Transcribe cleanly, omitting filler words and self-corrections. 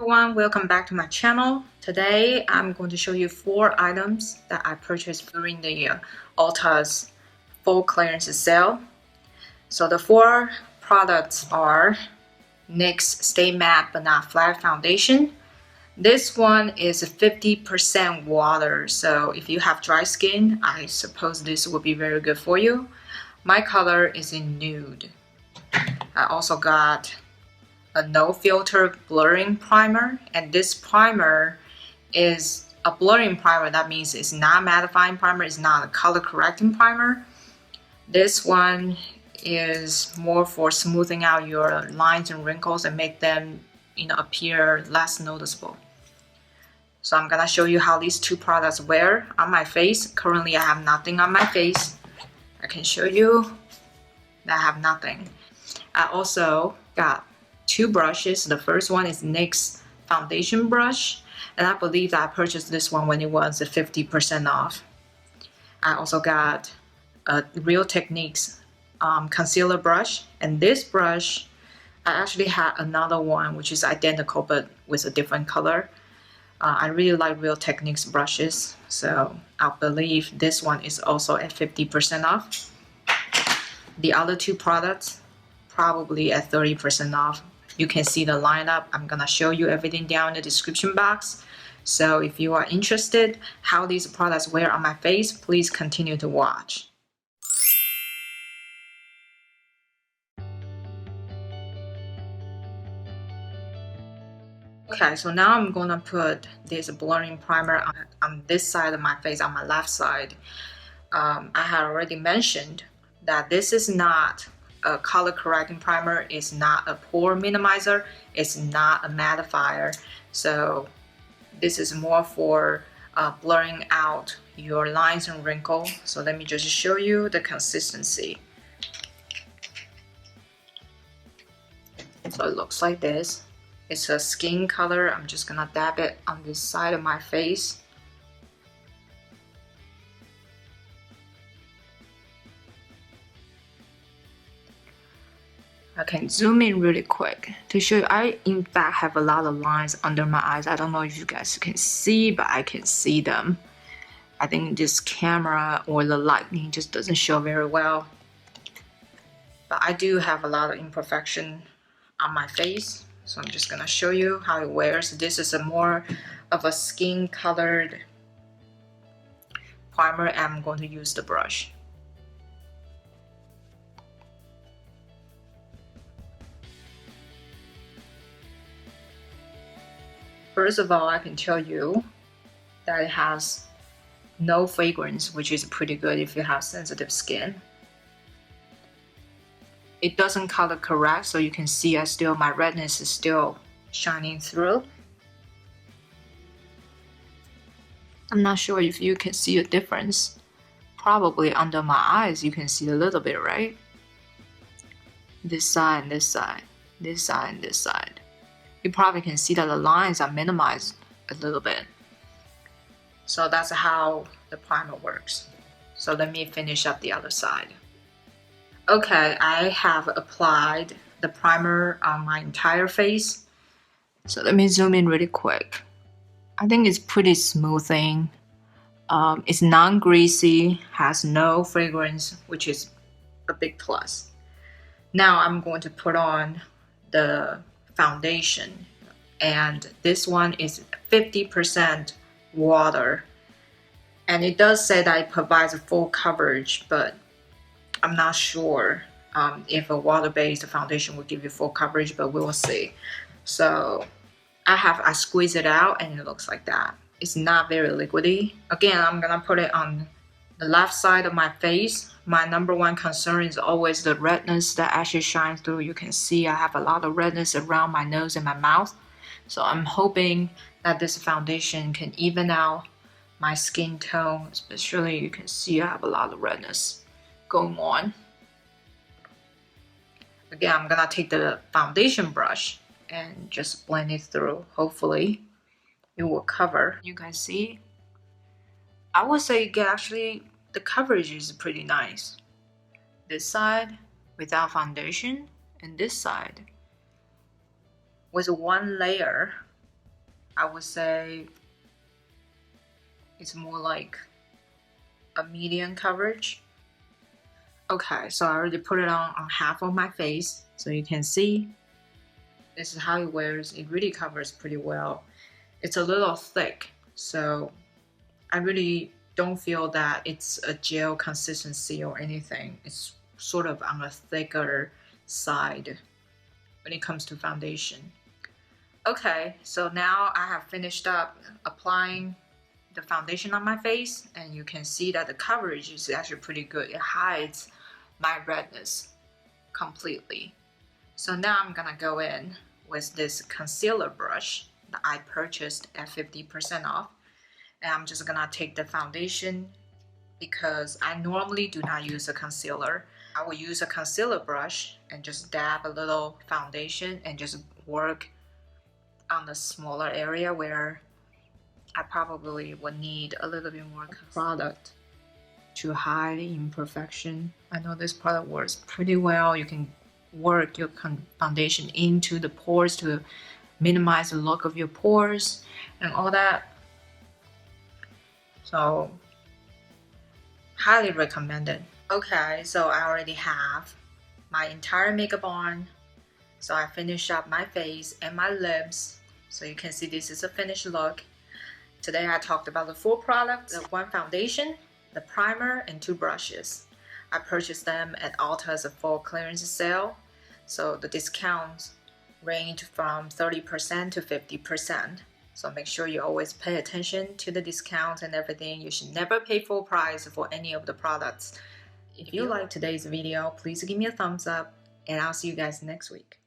Everyone, welcome back to my channel. Today I'm going to show you 4 items that I purchased during the Ulta's full clearance sale. So the 4 products are NYX Stay Matte But Not Flat Foundation. This one is 50% water, so if you have dry skin, I suppose this will be very good for you. My color is in nude. I also got a no filter blurring primer, and this primer is a blurring primer. That means it's not a mattifying primer, it's not a color correcting primer. This one is more for smoothing out your lines and wrinkles and make them appear less noticeable. So I'm gonna show you how these 2 products wear on my face. Currently I have nothing on my face. I can show you that I have nothing. I also got 2 brushes. The first one is NYX foundation brush, and I believe that I purchased this one when it was 50% off. I also got a Real Techniques concealer brush, and this brush, I actually had another one which is identical but with a different color. I really like Real Techniques brushes, so I believe this one is also at 50% off. The other 2 products probably at 30% off. You can see the lineup. I'm gonna show you everything down in the description box. So if you are interested how these products wear on my face, please continue to watch. Okay, so now I'm gonna put this blurring primer on this side of my face, on my left side. I had already mentioned that this is not a color correcting primer, it's not a pore minimizer, it's not a mattifier. So this is more for blurring out your lines and wrinkles. So let me just show you the consistency. So it looks like this. It's a skin color. I'm just gonna dab it on this side of my face. I can zoom in really quick to show you. I in fact have a lot of lines under my eyes. I don't know if you guys can see, but I can see them. I think this camera or the lighting just doesn't show very well. But I do have a lot of imperfection on my face. So I'm just gonna show you how it wears. This is a more of a skin colored primer, and I'm going to use the brush. First of all, I can tell you that it has no fragrance, which is pretty good if you have sensitive skin. It doesn't color correct, so you can see my redness is still shining through. I'm not sure if you can see a difference. Probably under my eyes you can see a little bit, right? This side and this side, this side and this side. You probably can see that the lines are minimized a little bit. So that's how the primer works. So let me finish up the other side. Okay, I have applied the primer on my entire face. So let me zoom in really quick. I think it's pretty smoothing. It's non-greasy, has no fragrance, which is a big plus. Now I'm going to put on the foundation, and this one is 50% water, and it does say that it provides a full coverage, but I'm not sure if a water-based foundation will give you full coverage, but we will see. So I squeeze it out and it looks like that. It's not very liquidy. Again, I'm gonna put it on the left side of my face. My number one concern is always the redness that actually shines through. You can see I have a lot of redness around my nose and my mouth. So I'm hoping that this foundation can even out my skin tone, especially you can see I have a lot of redness going on. Again, I'm gonna take the foundation brush and just blend it through. Hopefully it will cover. You guys see? I would say actually the coverage is pretty nice. This side without foundation, and this side with one layer I would say it's more like a medium coverage. Okay, so I already put it on half of my face, so you can see this is how it wears. It really covers pretty well. It's a little thick, so I really don't feel that it's a gel consistency or anything. It's sort of on a thicker side when it comes to foundation. Okay, so now I have finished up applying the foundation on my face, and you can see that the coverage is actually pretty good. It hides my redness completely. So now I'm gonna go in with this concealer brush that I purchased at 50% off, and I'm just gonna take the foundation because I normally do not use a concealer. I will use a concealer brush and just dab a little foundation and just work on the smaller area where I probably would need a little bit more product to hide the imperfection. I know this product works pretty well. You can work your foundation into the pores to minimize the look of your pores and all that. So highly recommended. Okay, so I already have my entire makeup on. So I finished up my face and my lips. So you can see this is a finished look. Today I talked about the 4 products, the 1 foundation, the primer, and 2 brushes. I purchased them at Ulta's fall clearance sale. So the discounts range from 30% to 50%. So make sure you always pay attention to the discounts and everything. You should never pay full price for any of the products. If you like today's video, please give me a thumbs up, and I'll see you guys next week.